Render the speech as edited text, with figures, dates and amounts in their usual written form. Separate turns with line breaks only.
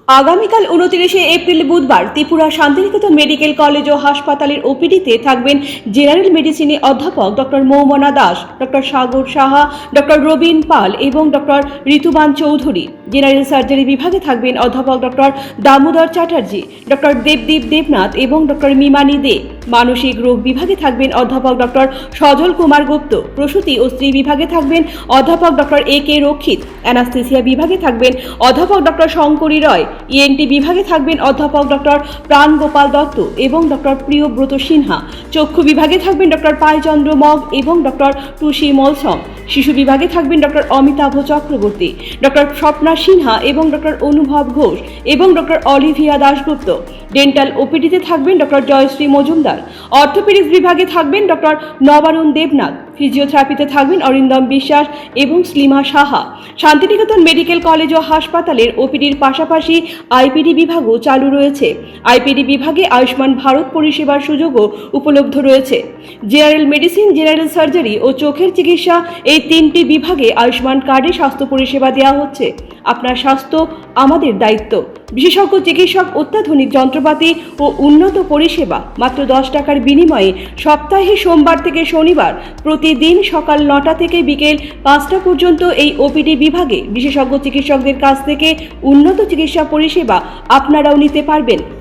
আগামীকাল 29 এপ্রিল বুধবার Tripura Santiniketan medical college ও হাসপাতালের ওপিডিতে থাকবেন জেনারেল মেডিসিনে অধ্যাপক ডক্টর মৌমনা দাস, ডক্টর সাগর সাহা, ডক্টর রবীন পাল এবং ডক্টর ঋতুবান চৌধুরী। জেনারেল সার্জারি বিভাগে থাকবেন অধ্যাপক ডক্টর দামোদর চ্যাটার্জি, ডক্টর দেবদীপ দেবনাথ এবং ডক্টর মিমানি দে। মানসিক রোগ বিভাগে থাকবেন অধ্যাপক ডক্টর সজল কুমার গুপ্ত। প্রসূতি ও স্ত্রী বিভাগে থাকবেন অধ্যাপক ডক্টর এ.কে. রক্ষিত। অ্যানাস্থেসিয়া বিভাগে থাকবেন অধ্যাপক ডক্টর শঙ্করী রয়। ইএনটি বিভাগে থাকবেন অধ্যাপক ডক্টর প্রাণ গোপাল দত্ত এবং ডক্টর প্রিয়ব্রত সিনহা। চক্ষু বিভাগে থাকবেন ডক্টর পাইচন্দ্র মগ এবং ডক্টর টুসি মলসম। শিশু বিভাগে থাকবেন ডক্টর অমিতাভ চক্রবর্তী, ডক্টর স্বপ্না সিনহা এবং ডক্টর অনুভব ঘোষ এবং ডক্টর অলিভিয়া দাশগুপ্ত। ডেন্টাল ওপিডিতে থাকবেন ডক্টর জয়শ্রী মজুমদার। অর্থোপেডিক্স বিভাগে থাকবেন ডক্টর নবারুণ দেবনাথ। ফিজিওথেরাপিতে থাকবেন অরিন্দম বিশ্বাস এবং স্লিমা সাহা। শান্তিনিকেতন মেডিকেল কলেজ ও হাসপাতালের ওপিডির পাশাপাশি আইপিডি বিভাগও চালু রয়েছে। আইপিডি বিভাগে আয়ুষ্মান ভারত পরিষেবার সুযোগও উপলব্ধ রয়েছে। জেনারেল মেডিসিন, জেনারেল সার্জারি ও চোখের চিকিৎসা, এই তিনটি বিভাগে আয়ুষ্মান কার্ডে স্বাস্থ্য পরিষেবা দেওয়া হচ্ছে। আপনার স্বাস্থ্য আমাদের দায়িত্ব। বিশেষজ্ঞ চিকিৎসক, অত্যাধুনিক যন্ত্রপাতি ও উন্নত পরিষেবা মাত্র 10 টাকার বিনিময়ে সপ্তাহে সোমবার থেকে শনিবার প্রতিদিন সকাল 9টা থেকে বিকেল 5টা পর্যন্ত এই ওপিডি বিভাগে বিশেষজ্ঞ চিকিৎসকদের কাছ থেকে উন্নত চিকিৎসা পরিষেবা আপনারাও নিতে পারবেন।